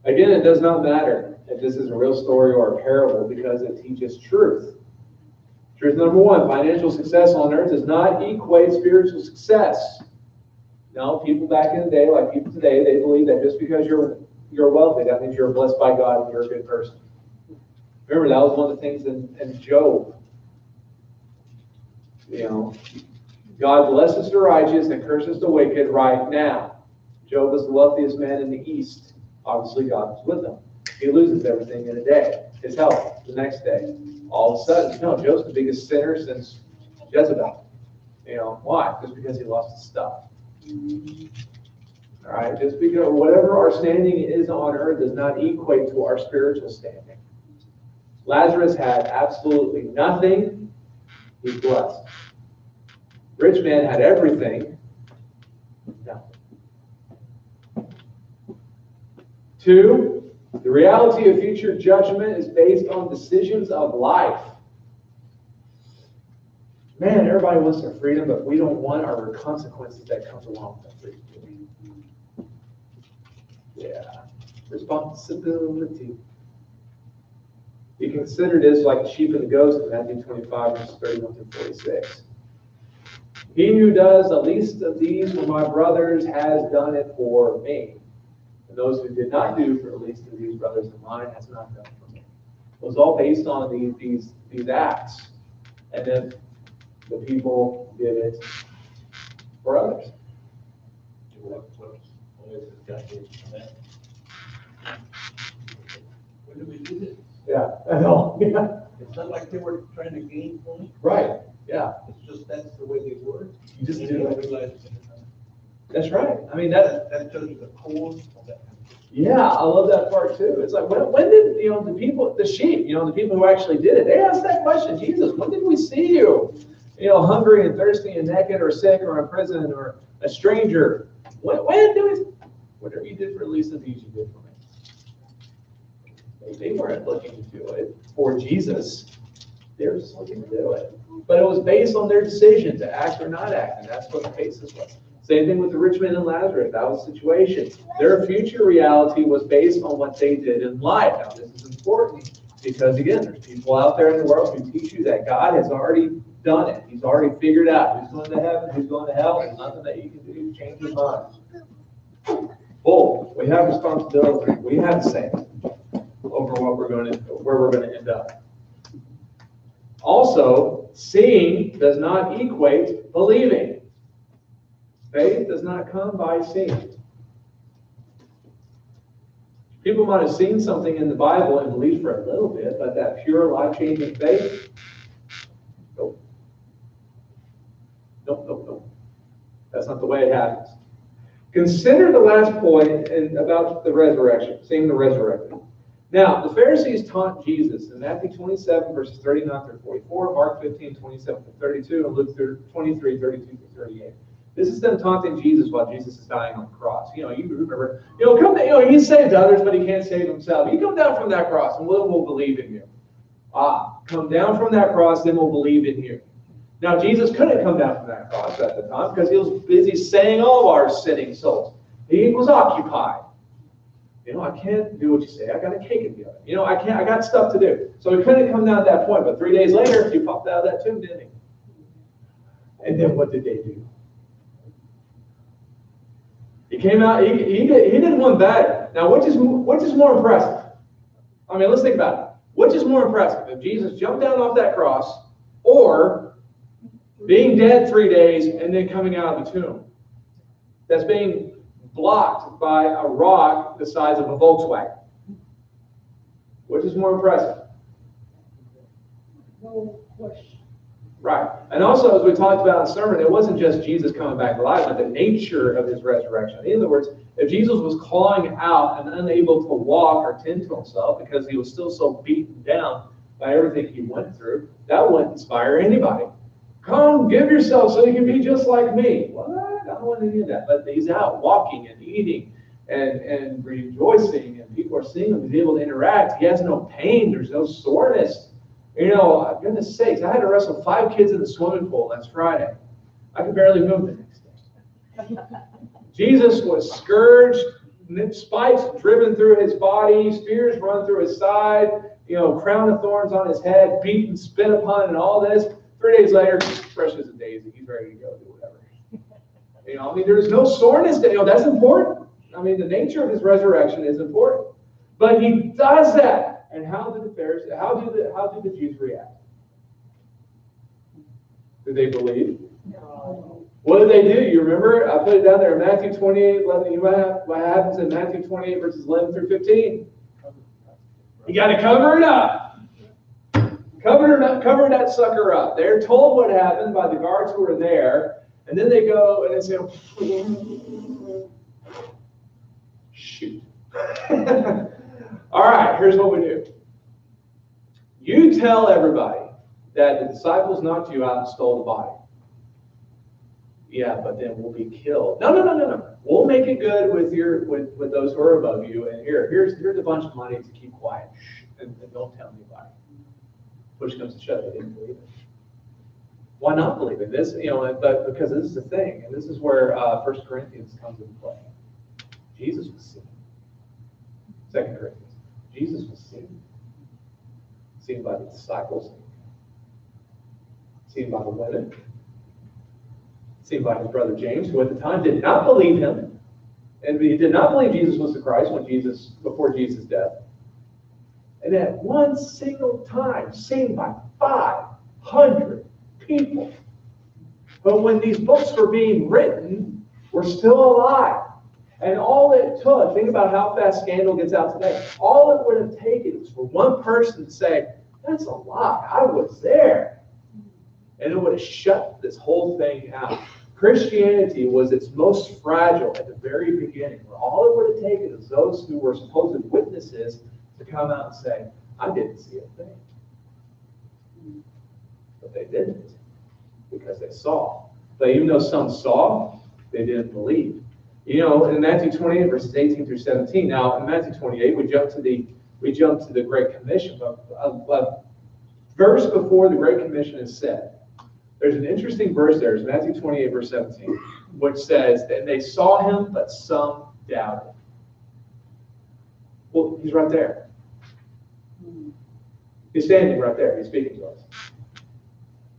Again, it does not matter if this is a real story or a parable, because it teaches truth. Truth number 1, financial success on earth does not equate spiritual success. No, people back in the day, like people today, they believe that just because you're wealthy, that means you're blessed by God and you're a good person. Remember, that was one of the things in Job. You know, God blesses the righteous and curses the wicked right now. Job was the wealthiest man in the East. Obviously, God was with him. He loses everything in a day. His health the next day. All of a sudden, no, Job's the biggest sinner since Jezebel. You know, why? Just because he lost his stuff. All right, just because whatever our standing is on earth does not equate to our spiritual standing. Lazarus had absolutely nothing. He's blessed. Rich man had everything. Nothing. 2, the reality of future judgment is based on decisions of life. Man, everybody wants their freedom, but we don't want our consequences that comes along with that freedom. Yeah. Responsibility. You consider this like the sheep and the goats in Matthew 25, verses 31 through 46. He who does the least of these for my brothers has done it for me. And those who did not do for the least of these brothers of mine has not done for me. It was all based on these acts. And then the people did it for others. What is this guy doing for that? When did we do this? Yeah, I know. Yeah. It's not like they were trying to gain points. Right. Yeah. It's just that's the way they were. You just And do you it. realize That's right. I mean, that. that tells you the core of that. Yeah, I love that part too. It's like, when did, the people, the sheep, the people who actually did it, they asked that question, Jesus, when did we see you? Hungry and thirsty and naked or sick or in prison or a stranger. When did we, whatever you did for the least of these, you did for me. They weren't looking to do it for Jesus. They were just looking to do it. But it was based on their decision to act or not act, and that's what the basis was. Same thing with the rich man and Lazarus. That was the situation. Their future reality was based on what they did in life. Now, this is important because, again, there's people out there in the world who teach you that God has already done it. He's already figured out who's going to heaven, who's going to hell. There's nothing that you can do to change his mind. Bull. We have responsibility. We have say over where we're going to end up. Also, seeing does not equate believing. Faith does not come by seeing. People might have seen something in the Bible and believed for a little bit, but that pure, life-changing faith, nope. Nope. That's not the way it happens. Consider the last point about the resurrection, seeing the resurrected. Now, the Pharisees taught Jesus in Matthew 27, verses 39 through 44, Mark 15, 27 through 32, and Luke 23, 32 through 38. This is them taunting Jesus while Jesus is dying on the cross. You remember, he saved others, but he can't save himself. You come down from that cross, and we'll believe in you. Come down from that cross, then we'll believe in you. Now, Jesus couldn't come down from that cross at the time because he was busy saying all of our sinning souls. He was occupied. I can't do what you say. I got a cake in the oven. I got stuff to do. So he couldn't come down at that point. But 3 days later, he popped out of that tomb, didn't he? And then what did they do? He came out. He did one better. Now, which is more impressive? I mean, let's think about it. Which is more impressive? If Jesus jumped down off that cross, or being dead 3 days and then coming out of the tomb? That's being blocked by a rock the size of a Volkswagen. Which is more impressive? No question. Right. And also, as we talked about in the sermon, it wasn't just Jesus coming back alive, but the nature of his resurrection. In other words, if Jesus was clawing out and unable to walk or tend to himself because he was still so beaten down by everything he went through, that wouldn't inspire anybody. Come, give yourself so you can be just like me. What? I don't want to do that. But he's out walking and eating and rejoicing, and people are seeing him. He's able to interact. He has no pain. There's no soreness. Goodness sakes, I had to wrestle 5 kids in the swimming pool last Friday. I could barely move the next day. Jesus was scourged, spikes driven through his body, spears run through his side, crown of thorns on his head, beaten, spit upon, and all this. 3 days later, fresh as a daisy, he's ready to go do whatever. There's no soreness. That's important. The nature of his resurrection is important. But he does that And how did the Pharisees, how did the Jews react? Did they believe? No. What did they do? You remember? I put it down there. Matthew 28, 11. You have what happens in Matthew 28, verses 11 through 15. You got to cover it up. Cover that sucker up. They're told what happened by the guards who were there, and then they go and they say, shoot. All right, here's what we do. You tell everybody that the disciples knocked you out and stole the body. Yeah, but then we'll be killed. No. We'll make it good with those who are above you, and here's a bunch of money to keep quiet. Shh, and don't tell anybody. Push comes to shove, they didn't believe it. Why not believe it? This, but because this is the thing, and this is where 1 Corinthians comes into play. Jesus was seen. 2 Corinthians. Jesus was seen. Seen by the disciples. Seen by the women. Seen by his brother James, who at the time did not believe him. And he did not believe Jesus was the Christ before Jesus' death. And at one single time, seen by 500 people. But when these books were being written, we're still alive. And all it took, think about how fast scandal gets out today. All it would have taken was for one person to say, that's a lie, I was there. And it would have shut this whole thing out. Christianity was its most fragile at the very beginning, where all it would have taken is those who were supposed witnesses to come out and say, I didn't see a thing. But they didn't, because they saw. But even though some saw, they didn't believe. In Matthew 28, verses 18 through 17. Now, in Matthew 28, we jump to the Great Commission. But a verse before the Great Commission is said, there's an interesting verse there. It's Matthew 28, verse 17, which says that they saw him, but some doubted. Well, he's right there. He's standing right there. He's speaking to us.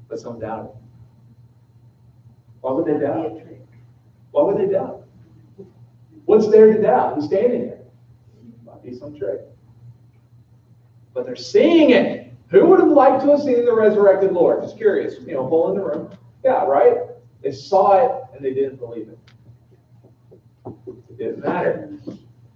But some doubted. Why would they doubt? Why would they doubt? What's there to doubt? He's standing there. Might be some trick. But they're seeing it. Who would have liked to have seen the resurrected Lord? Just curious. Poll in the room. Yeah, right? They saw it and they didn't believe it. It didn't matter.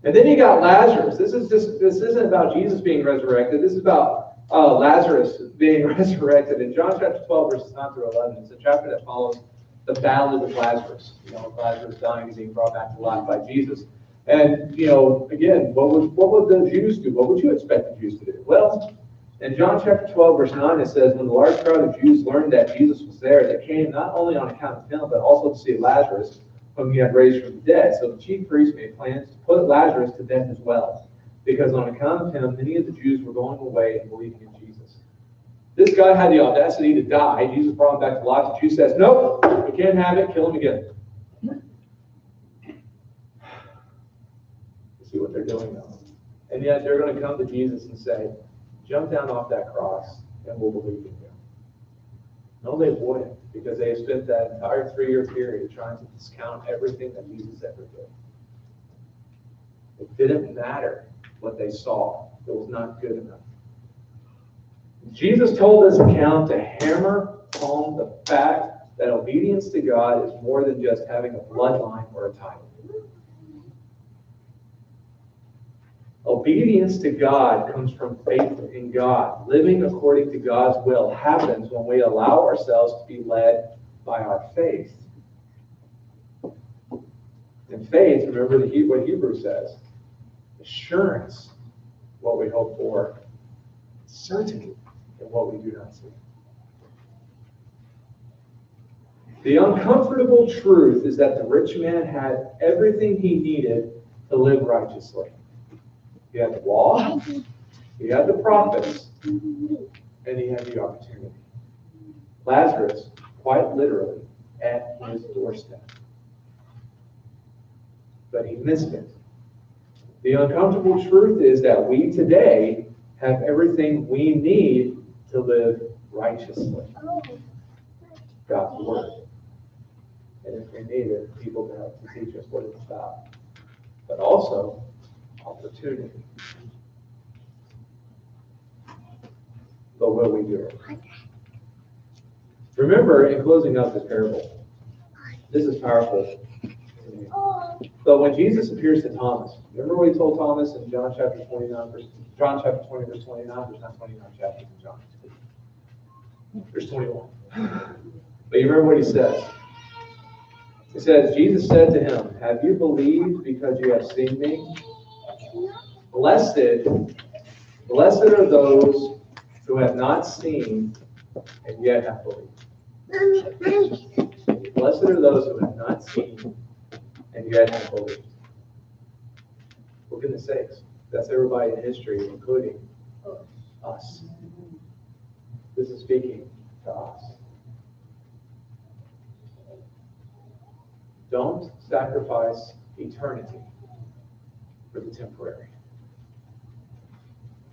And then you got Lazarus. This isn't about Jesus being resurrected. This is about Lazarus being resurrected. In John chapter 12, verses 9 through 11, it's a chapter that follows the ballad of Lazarus. Lazarus dying and being brought back to life by Jesus. And, again, what would the Jews do? What would you expect the Jews to do? Well, in John chapter 12, verse 9, it says, when the large crowd of Jews learned that Jesus was there, they came not only on account of him, but also to see Lazarus, whom he had raised from the dead. So the chief priests made plans to put Lazarus to death as well, because on account of him, many of the Jews were going away and believing in Jesus. This guy had the audacity to die. Jesus brought him back to life. The Jew says, nope, we can't have it. Kill him again. You see what they're doing now. And yet they're going to come to Jesus and say, jump down off that cross and we'll believe in you. No, they wouldn't, because they have spent that entire 3-year period trying to discount everything that Jesus ever did. It didn't matter what they saw. It was not good enough. Jesus told this account to hammer home the fact that obedience to God is more than just having a bloodline or a title. Obedience to God comes from faith in God. Living according to God's will happens when we allow ourselves to be led by our faith. And faith, remember what Hebrews says, assurance, what we hope for, certainty in what we do not see. The uncomfortable truth is that the rich man had everything he needed to live righteously. He had the law, he had the prophets, and he had the opportunity. Lazarus, quite literally, at his doorstep. But he missed it. The uncomfortable truth is that we today have everything we need to live righteously. God's Word. And if we need it, people to help to teach us what it's about. But also, opportunity. but will we do it? Remember, in closing up this parable, this is powerful to me. So when Jesus appears to Thomas, remember what he told Thomas in John chapter 29, John chapter 20, verse 29, there's not 29 chapters in John. There's 21. But you remember what he says? He says, Jesus said to him, have you believed because you have seen me? Blessed are those who have not seen and yet have believed. Blessed are those who have not seen and yet have believed. For goodness sakes, that's everybody in history, including us. This is speaking to us. Don't sacrifice eternity for the temporary.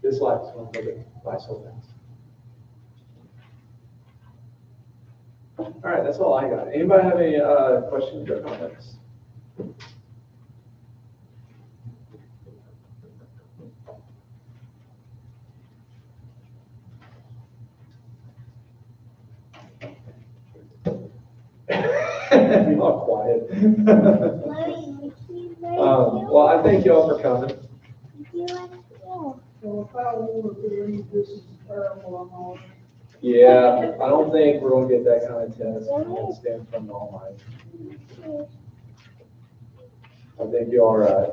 This life is going to live it by so fast. All right, that's all I got. Anybody have any questions or comments? Be all quiet. Well, I thank you all for coming. So if I want to believe this is a parable, I'm all right. Yeah, I don't think we're going to get that kind of test. We're going to stand from the Almighty. I think you're all right.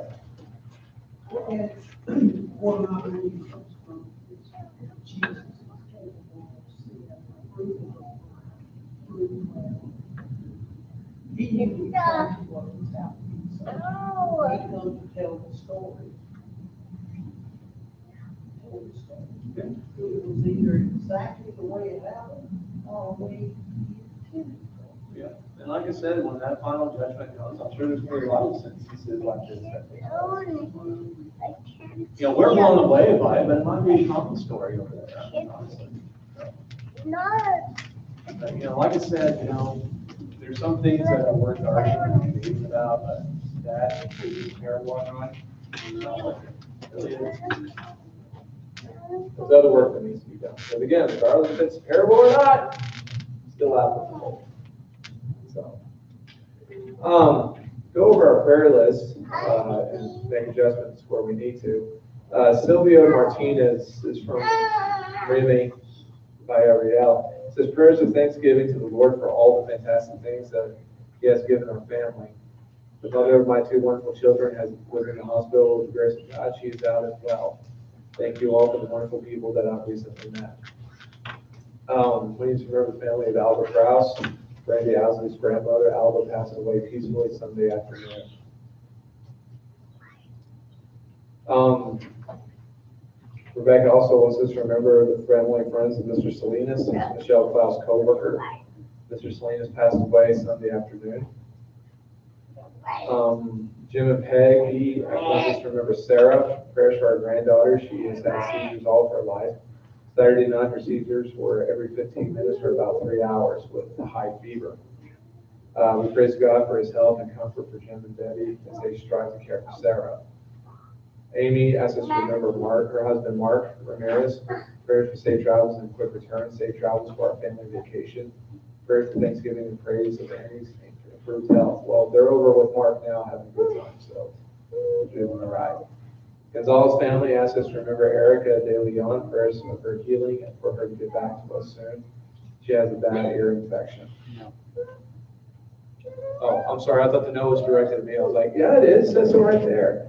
And what I believe comes from is Jesus is capable of seeing and proving He knew exactly what was happening. So he come to tell the story. It was either exactly the way it happened or the way he intended. Yeah, and like I said, when that final judgment comes, I'm sure there's going to be a lot of sentences like this. You know, we're blown away by it, but it might be a common story over there, honestly. But, you know, like I said, you know, there's some things that are worth arguing and debating about, but that is terrible or not. It really is. There's other work that needs to be done. But again, regardless if it's parable or not, still applicable. So, go over our prayer list and make adjustments where we need to. Silvio Martinez is from Remy by Ariel. It says prayers of thanksgiving to the Lord for all the fantastic things that He has given our family. The mother of my two wonderful children was in the hospital with the grace of God. She is out and well. Thank you all for the wonderful people that I've recently met. We need to remember the family of Alba Krause, Randy Owsley's grandmother. Alba passed away peacefully Sunday afternoon. Rebecca also wants us to remember the family and friends of Mr. Salinas, Michelle Klaus' co-worker. Mr. Salinas passed away Sunday afternoon. Jim and Peg, he wants us to remember Sarah, prayers for our granddaughter. She has had seizures all of her life. Saturday night, her seizures were every 15 minutes for about 3 hours with a high fever. We praise God for His help and comfort for Jim and Debbie as they strive to care for Sarah. Amy asks us to remember her husband Mark Ramirez. Prayers for safe travels and quick return. Safe travels for our family vacation. Prayers for Thanksgiving and praise of Amy's improved health. Well, they're over with Mark now, having a good time, so we're doing all right. Gonzalez family asks us to remember Erica De Leon. Prayers for her healing and for her to get back to us soon. She has a bad ear infection. Oh, I'm sorry. I thought the note was directed at me. I was like, yeah, it is. That's right there.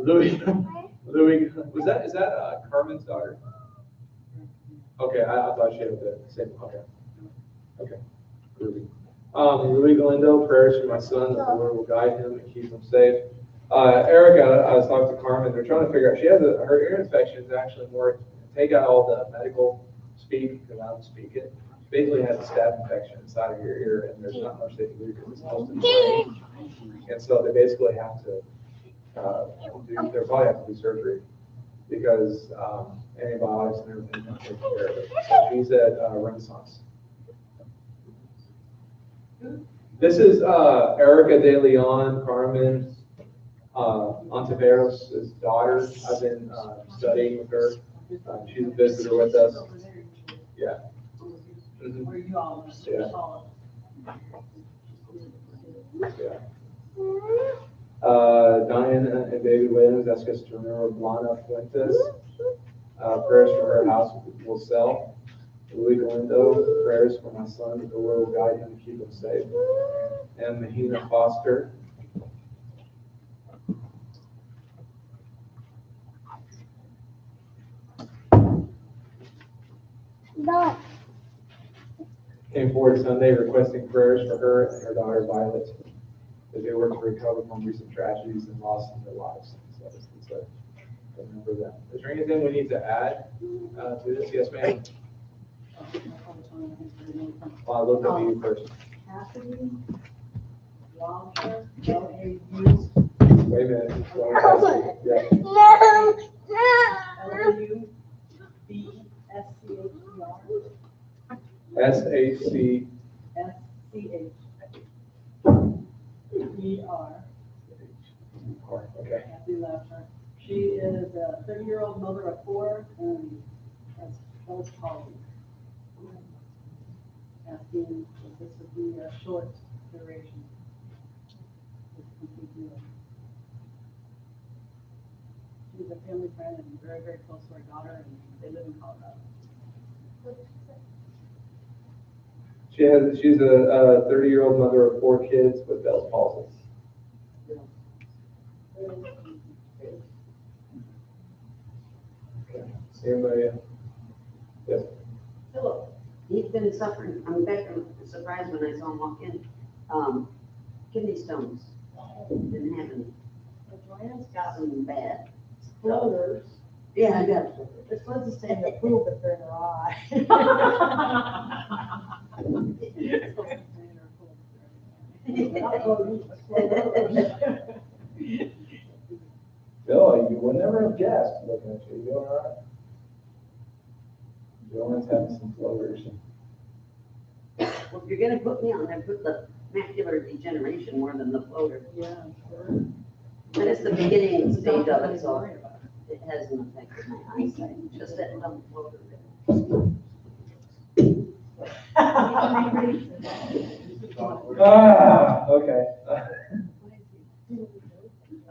Louis, is that Carmen's daughter? Okay, I thought she had the same. Okay. Louis Galindo, prayers for my son that the Lord will guide him and keep him safe. Erica, I was talking to Carmen. They're trying to figure out. She has her ear infection is actually more. Take out all the medical speak because I don't speak it. Basically has a staph infection inside of your ear, and there's not much they can do because it's most of the brain. And so they basically have to they'll probably have to do surgery because antibiotics and everything don't take care of it. So she's at Renaissance. This is Erica De Leon, Carmen Ontiveros' daughter. I've been studying with her She's a visitor with us. Yeah. Mhm. Where you all Yeah. saw Yeah. Diana and David Williams ask us to remember Blana Fuentes. Prayers for her house will sell. Louis Galindo, prayers for my son, that the Lord will guide him and keep him safe. And Mahina Foster. Came forward Sunday requesting prayers for her and her daughter Violet as they work to recover from recent tragedies and loss in their lives. So remember them. Is there anything we need to add to this? Yes, ma'am. Well, I'll look at you first. Cassidy, Walter, L-A-U. Wait a minute. Yeah. L-A-U-B-S-C-H-E-R. S-A-C. S-C-H-E-R. Okay. Kathy Lasher. She is a 30-year-old mother of 4 and has Bell's palsy. Asking if this would be a short duration. With complete healing. She's a family friend and very, very close to her daughter, and they live in Colorado. She's a 30-year-old mother of 4 kids with Bell's palsy. Okay. Anybody? Yes. Philip, he's been suffering, I'm back, I'm surprised when I saw him walk in, kidney stones. Didn't have any. Joanne's Got them bad. floaters. Yeah, I got it. They're supposed to stay in the pool, but they're in her eye. Bill, you would never have guessed looking at you. You doing all right? Joanne's having some floaters. Well, if you're gonna put me on there, put the macular degeneration more than the floater. Yeah, sure. And it's the beginning stage of it, so it hasn't affected my eyesight, just that dumb floater. Okay.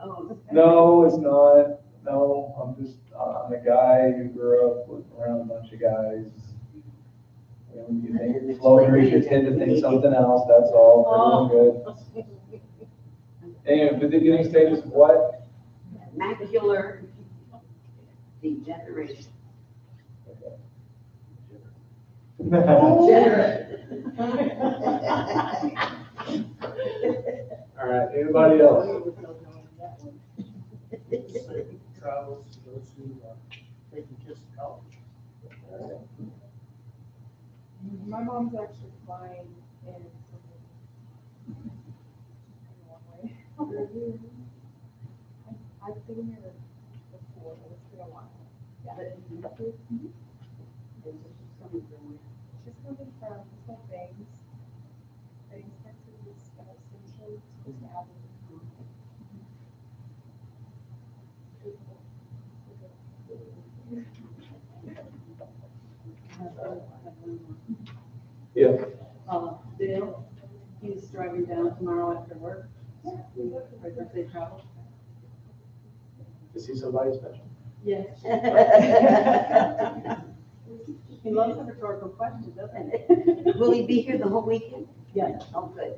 Oh, No, it's not. No, I'm a guy who grew up around a bunch of guys. When you think floaters, you tend to think something else, that's all. Everything good. And the beginning stages of what? macular degeneration. All right, anybody else? Travels to those who take the kids to college. My mom's actually flying in one way. I've been here before, but it's been a while. Yeah. She's coming from, it's like Bangs, Texas, Central, it's Avenue. Yeah. Dale, he's driving down tomorrow after work. For birthday travel. To see somebody special. Yes. He loves the rhetorical questions, doesn't he? Will he be here the whole weekend? Yeah. Oh, good.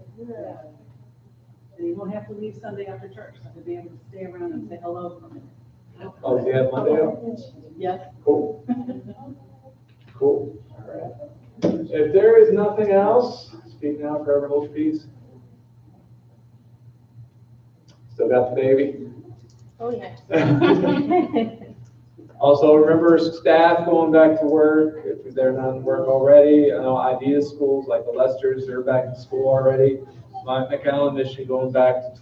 And he won't have to leave Sunday after church, so he'll be able to stay around and say hello for a minute. Oh, does he have Monday off? Yes. Cool. Cool. All right. If there is nothing else, speak now, forever hold your peace. Still got the baby? Oh, yeah. Also, remember staff going back to work, if they're not in work already. I know idea schools like the Lesters, they're back in school already. My McAllen mission going back to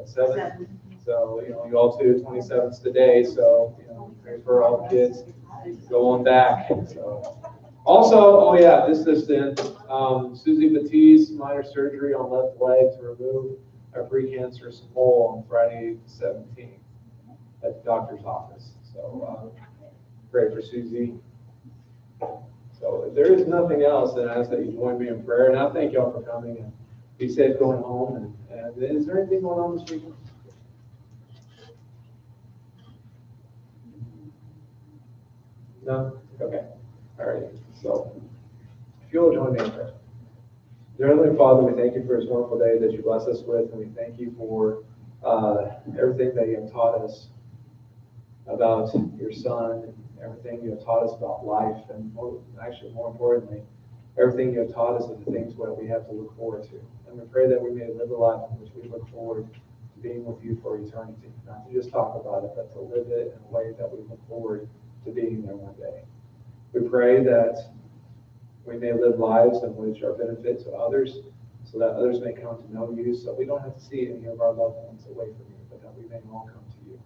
7? So, you all too, 27's today, so, pray for all the kids going back. So. Also, oh yeah, this then, Susie Batiste, minor surgery on left leg to remove a precancerous mole on Friday the 17th at the doctor's office. So, pray for Susie. So if there is nothing else, then I ask that you join me in prayer. And I thank y'all for coming and be safe going home. And is there anything going on this weekend? No? Okay. All right. So if you'll join me in prayer. Dear Heavenly Father, we thank you for this wonderful day that you bless us with, and we thank you for everything that you have taught us about your Son, and everything you have taught us about life, and more importantly, everything you have taught us of the things that we have to look forward to. And we pray that we may live a life in which we look forward to being with you for eternity, not to just talk about it, but to live it in a way that we look forward to being there one day. We pray that we may live lives in which are benefit to others, so that others may come to know you, so we don't have to see any of our loved ones away from you, but that we may all come to you.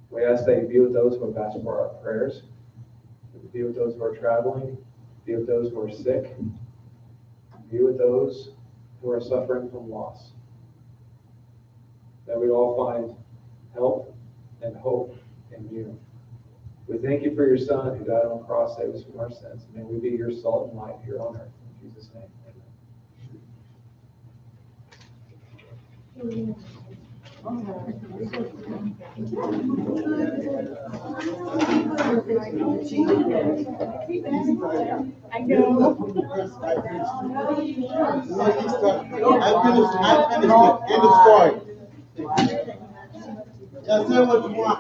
We ask that you be with those who have asked for our prayers, be with those who are traveling, be with those who are sick, be with those who are suffering from loss. That we all find help and hope in you. We thank you for your Son who died on the cross, saved us from our sins. May we be your salt and light here on earth. In Jesus' name, amen. I know. I finished it. End of story. Just say what you want.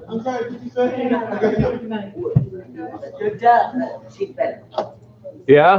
I'm sorry, did you say? Good job. She's better. Yeah?